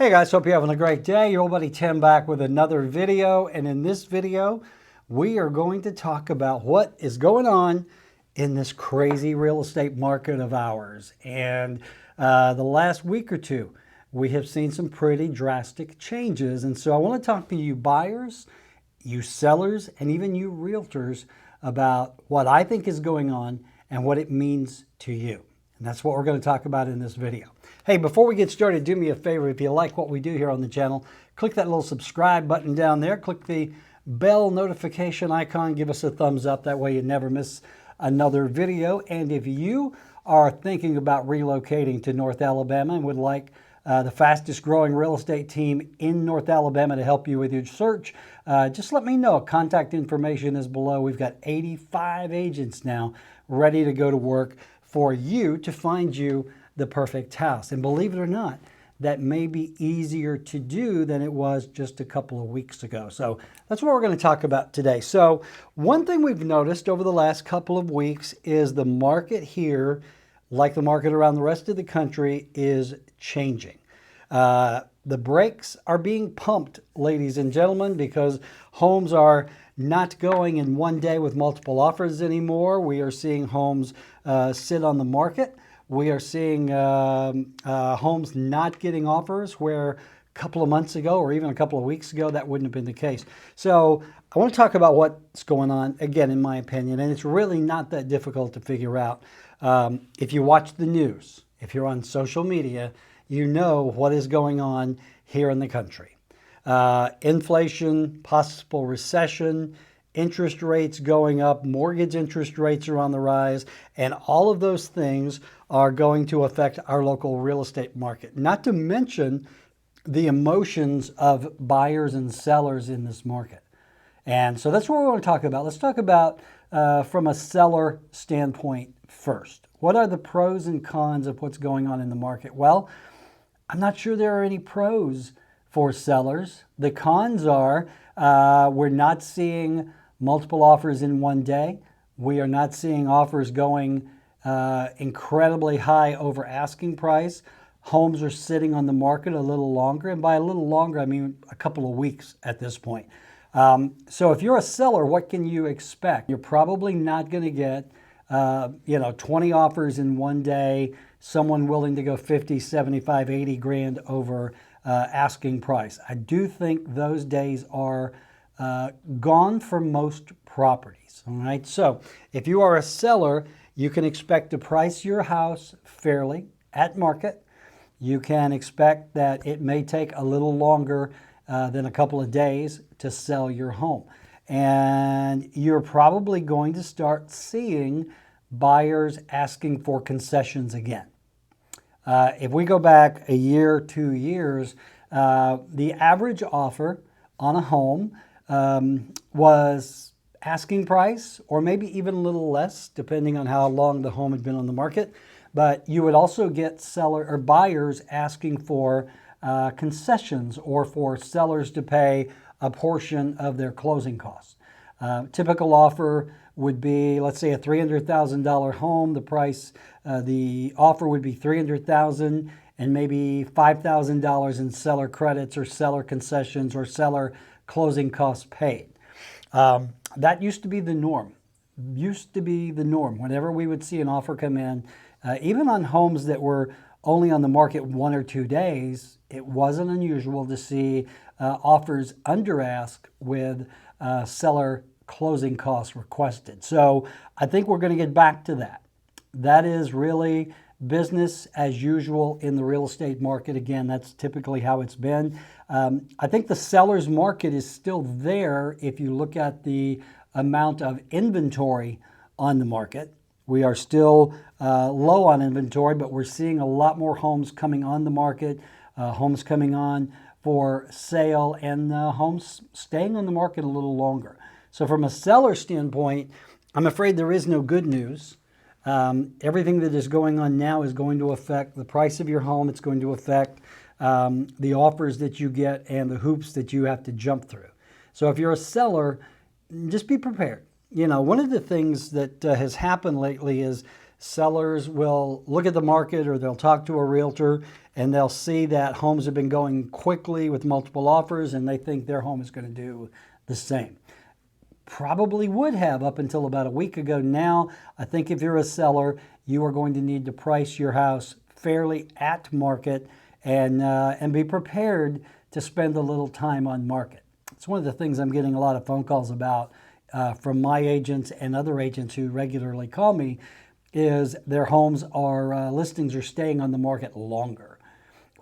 Hey guys, hope you're having a great day. Your old buddy Tim back with another video. And in this video, we are going to talk about what is going on in this crazy real estate market of ours. And the last week or two, we have seen some pretty drastic changes. And so I want to talk to you buyers, you sellers, and even you realtors about what I think is going on and what it means to you. And that's what we're going to talk about in this video. Hey, before we get started, do me a favor. If you like what we do here on the channel, click that little subscribe button down there. Click the bell notification icon. Give us a thumbs up. That way you never miss another video. And if you are thinking about relocating to North Alabama and would like the fastest growing real estate team in North Alabama to help you with your search, just let me know. Contact information is below. We've got 85 agents now ready to go to work for you to find you the perfect house. And believe it or not, that may be easier to do than it was just a couple of weeks ago. So that's what we're going to talk about today. So one thing we've noticed over the last couple of weeks is the market here, like the market around the rest of the country, is changing. The brakes are being pumped, ladies and gentlemen, because homes are not going in one day with multiple offers anymore. We are seeing homes sit on the market. We are seeing homes not getting offers where a couple of months ago or even a couple of weeks ago that wouldn't have been the case. So I want to talk about what's going on, again, in my opinion, and it's really not that difficult to figure out. If you watch the news, if you're on social media, you know what is going on here in the country. Inflation, possible recession, interest rates going up, mortgage interest rates are on the rise, and all of those things are going to affect our local real estate market. Not to mention the emotions of buyers and sellers in this market. And so that's what we want to talk about. Let's talk about from a seller standpoint first. What are the pros and cons of what's going on in the market? Well, I'm not sure there are any pros for sellers. The cons are we're not seeing multiple offers in one day. We are not seeing offers going incredibly high over asking price. Homes are sitting on the market a little longer. And by a little longer, I mean a couple of weeks at this point. So if you're a seller, what can you expect? You're probably not going to get 20 offers in one day, someone willing to go 50, 75, 80 grand over asking price. I do think those days are gone for most properties. All right. So if you are a seller, you can expect to price your house fairly at market. You can expect that it may take a little longer than a couple of days to sell your home. And you're probably going to start seeing buyers asking for concessions again. If we go back a year, 2 years, the average offer on a home was asking price, or maybe even a little less, depending on how long the home had been on the market. But you would also get seller or buyers asking for concessions, or for sellers to pay a portion of their closing costs. Typical offer would be, let's say, a $300,000 home. The price, the offer would be $300,000, and maybe $5,000 in seller credits or seller concessions or seller closing costs paid. That used to be the norm. Whenever we would see an offer come in, even on homes that were only on the market 1 or 2 days, it wasn't unusual to see offers under ask with seller closing costs requested. So I think we're going to get back to that. That is really business as usual in the real estate market. Again, that's typically how it's been. I think the seller's market is still there if you look at the amount of inventory on the market. We are still low on inventory, but we're seeing a lot more homes coming on the market, homes coming on for sale, and homes staying on the market a little longer. So from a seller standpoint, I'm afraid there is no good news. Everything that is going on now is going to affect the price of your home. It's going to affect the offers that you get and the hoops that you have to jump through. So if you're a seller, just be prepared. One of the things that has happened lately is sellers will look at the market or they'll talk to a realtor and they'll see that homes have been going quickly with multiple offers and they think their home is going to do the same. Probably would have up until about a week ago. Now, I think if you're a seller, you are going to need to price your house fairly at market and be prepared to spend a little time on market. It's one of the things I'm getting a lot of phone calls about from my agents and other agents who regularly call me is their homes are, listings are staying on the market longer.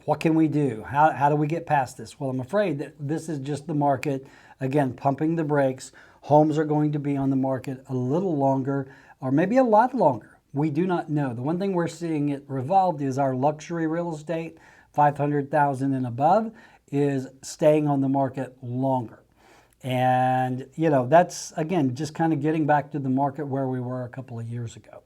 What can we do? How do we get past this? Well, I'm afraid that this is just the market, again, pumping the brakes. Homes are going to be on the market a little longer or maybe a lot longer. We do not know. The one thing we're seeing at Revolved is our luxury real estate, $500,000 and above, is staying on the market longer. And, you know, that's, again, just kind of getting back to the market where we were a couple of years ago.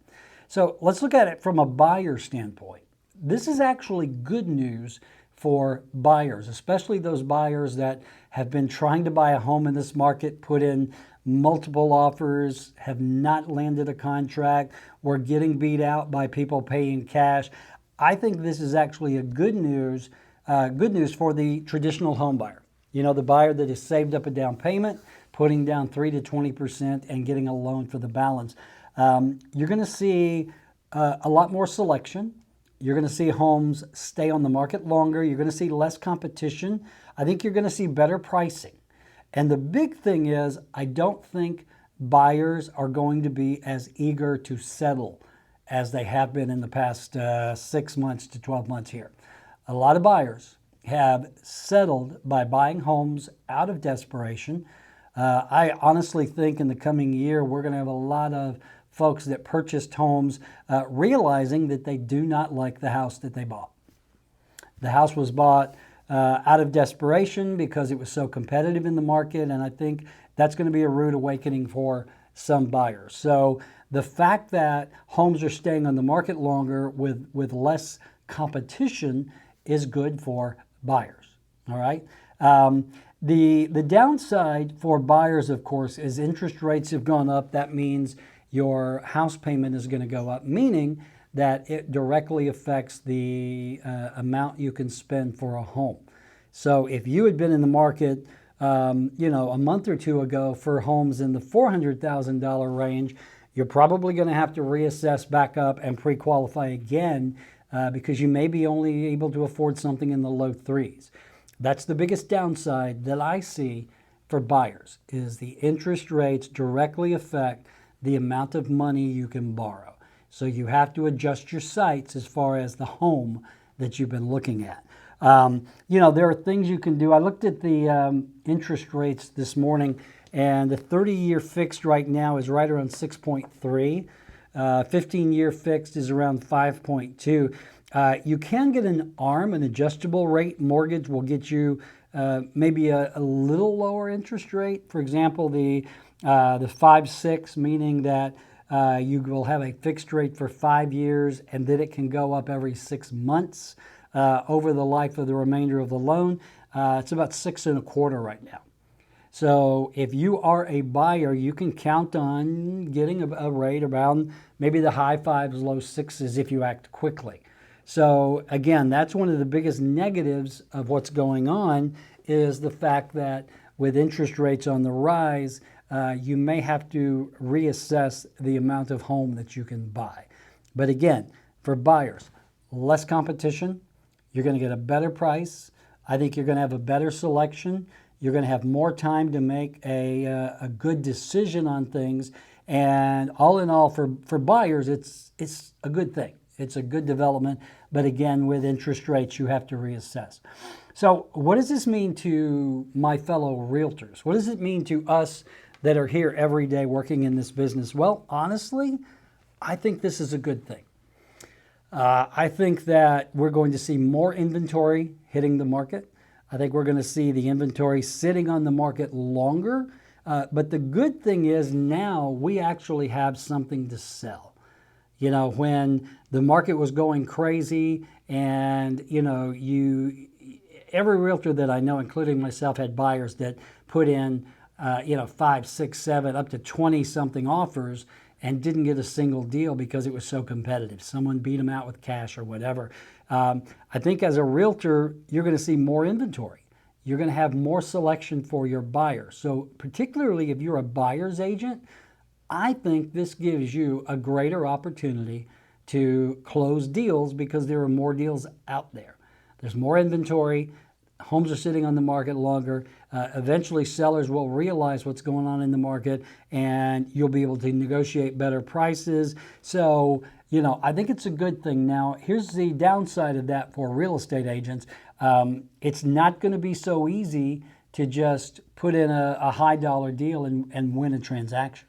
So let's look at it from a buyer standpoint. This is actually good news for buyers, especially those buyers that have been trying to buy a home in this market, put in multiple offers, have not landed a contract, or getting beat out by people paying cash. I think this is actually a good news for the traditional home buyer. You know, the buyer that has saved up a down payment, putting down 3 to 20% and getting a loan for the balance. You're going to see a lot more selection. You're going to see homes stay on the market longer. You're going to see less competition. I think you're going to see better pricing. And the big thing is, I don't think buyers are going to be as eager to settle as they have been in the past 6 months to 12 months here. A lot of buyers have settled by buying homes out of desperation. I honestly think in the coming year, we're going to have a lot of folks that purchased homes realizing that they do not like the house that they bought. The house was bought out of desperation because it was so competitive in the market, and I think that's going to be a rude awakening for some buyers. So the fact that homes are staying on the market longer with less competition is good for buyers, all right? The downside for buyers, of course, is interest rates have gone up. That means your house payment is going to go up, meaning that it directly affects the amount you can spend for a home. So if you had been in the market, you know, a month or two ago for homes in the $400,000 range, you're probably going to have to reassess back up and pre-qualify again because you may be only able to afford something in the low threes. That's the biggest downside that I see for buyers is the interest rates directly affect the amount of money you can borrow. So you have to adjust your sights as far as the home that you've been looking at. You know, there are things you can do. I looked at the interest rates this morning, and the 30-year fixed right now is right around 6.3. 15-year fixed is around 5.2. You can get an ARM, an adjustable rate mortgage will get you maybe a little lower interest rate. For example, the 5.6, meaning that you will have a fixed rate for 5 years and then it can go up every 6 months over the life of the remainder of the loan. It's about 6.25 right now. So if you are a buyer, you can count on getting a rate around maybe the high fives, low sixes if you act quickly. So again, that's one of the biggest negatives of what's going on is the fact that with interest rates on the rise, you may have to reassess the amount of home that you can buy. But again, for buyers, less competition, you're going to get a better price. I think you're going to have a better selection. You're going to have more time to make a good decision on things. And all in all, for buyers, it's a good thing. It's a good development. But again, with interest rates, you have to reassess. So what does this mean to my fellow realtors? What does it mean to us that are here every day working in this business? Well, honestly, I think this is a good thing. I think that we're going to see more inventory hitting the market. I think we're going to see the inventory sitting on the market longer. But the good thing is now we actually have something to sell. You know, when the market was going crazy and, you know, every realtor that I know, including myself, had buyers that put in, 5, 6, 7, up to 20 something offers. and didn't get a single deal because it was so competitive. Someone beat them out with cash or whatever. I think as a realtor, you're going to see more inventory. You're going to have more selection for your buyer. So particularly if you're a buyer's agent, I think this gives you a greater opportunity to close deals because there are more deals out there. There's more inventory. Homes are sitting on the market longer. Eventually, sellers will realize what's going on in the market, and you'll be able to negotiate better prices. So, I think it's a good thing. Now, here's the downside of that for real estate agents. It's not going to be so easy to just put in a high dollar deal and win a transaction.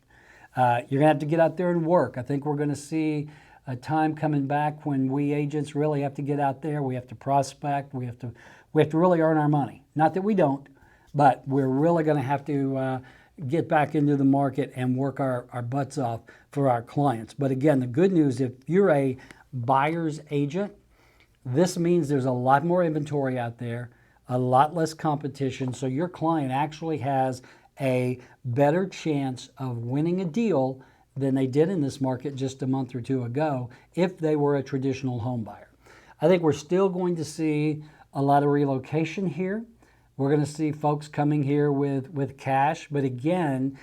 You're going to have to get out there and work. I think we're going to see a time coming back when we agents really have to get out there. We have to prospect. We have to really earn our money. Not that we don't, but we're really going to have to get back into the market and work our butts off for our clients. But again, the good news, if you're a buyer's agent, this means there's a lot more inventory out there, a lot less competition, so your client actually has a better chance of winning a deal than they did in this market just a month or two ago if they were a traditional home buyer. I think we're still going to see a lot of relocation here. We're going to see folks coming here with cash, but again,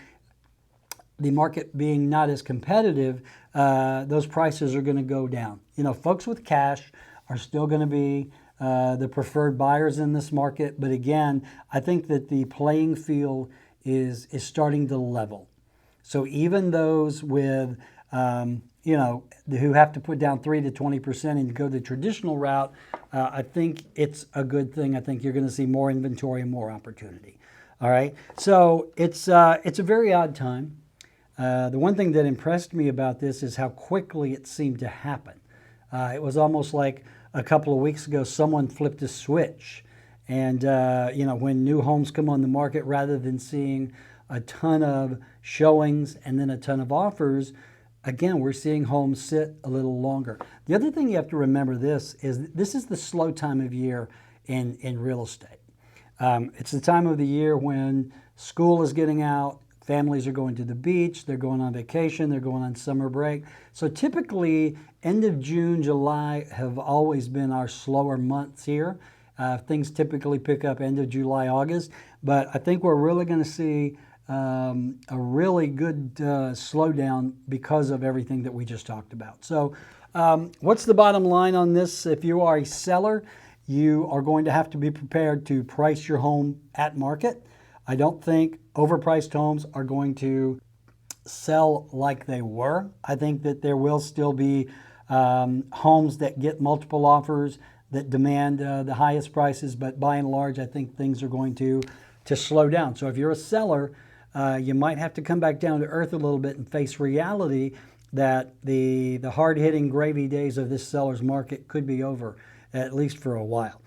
the market being not as competitive, those prices are going to go down. Folks with cash are still going to be the preferred buyers in this market, but again, I think that the playing field is starting to level. So even those with, who have to put down 3 to 20% and go the traditional route, I think it's a good thing. I think you're going to see more inventory and more opportunity. All right. So it's a very odd time. The one thing that impressed me about this is how quickly it seemed to happen. It was almost like a couple of weeks ago, someone flipped a switch. And, when new homes come on the market, rather than seeing a ton of showings and then a ton of offers, again, we're seeing homes sit a little longer. The other thing you have to remember this is the slow time of year in real estate. It's the time of the year when school is getting out, families are going to the beach, they're going on vacation, they're going on summer break. So typically, end of June, July have always been our slower months here. Things typically pick up end of July, August, but I think we're really going to see a really good slowdown because of everything that we just talked about. So what's the bottom line on this? If you are a seller, you are going to have to be prepared to price your home at market. I don't think overpriced homes are going to sell like they were. I think that there will still be homes that get multiple offers that demand the highest prices, but by and large, I think things are going to slow down. So if you're a seller, you might have to come back down to earth a little bit and face reality that the hard-hitting gravy days of this seller's market could be over, at least for a while.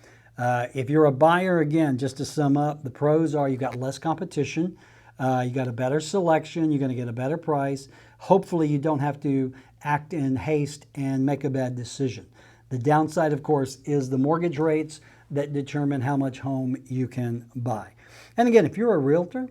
If you're a buyer, again, just to sum up, the pros are you've got less competition, you got a better selection, you're going to get a better price. Hopefully you don't have to act in haste and make a bad decision. The downside, of course, is the mortgage rates that determine how much home you can buy. And again, if you're a realtor,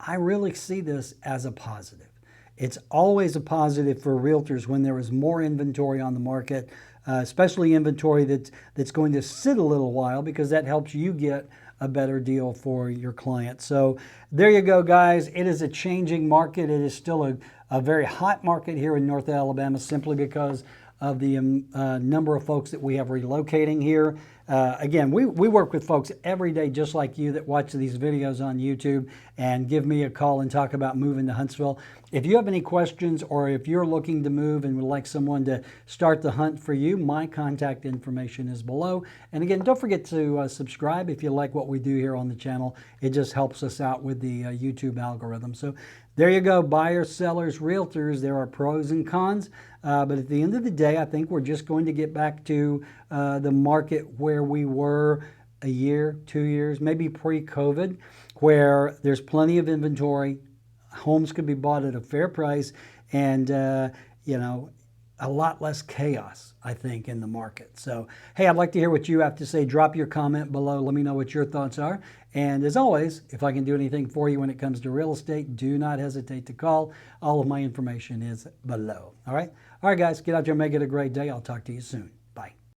I really see this as a positive. It's always a positive for realtors when there is more inventory on the market, especially inventory that's going to sit a little while, because that helps you get a better deal for your client. So there you go, guys. It is a changing market. It is still a very hot market here in North Alabama, simply because of the number of folks that we have relocating here. Again, we work with folks every day just like you that watch these videos on YouTube and give me a call and talk about moving to Huntsville. If you have any questions, or if you're looking to move and would like someone to start the hunt for you, my contact information is below. And again, don't forget to subscribe if you like what we do here on the channel. It just helps us out with the YouTube algorithm. So there you go, buyers, sellers, realtors. There are pros and cons, but at the end of the day, I think we're just going to get back to the market where we were a year, 2 years, maybe pre-COVID, where there's plenty of inventory, homes could be bought at a fair price, and a lot less chaos, I think, in the market. So, hey, I'd like to hear what you have to say. Drop your comment below. Let me know what your thoughts are. And as always, if I can do anything for you when it comes to real estate, do not hesitate to call. All of my information is below. All right? All right, guys, get out there and make it a great day. I'll talk to you soon.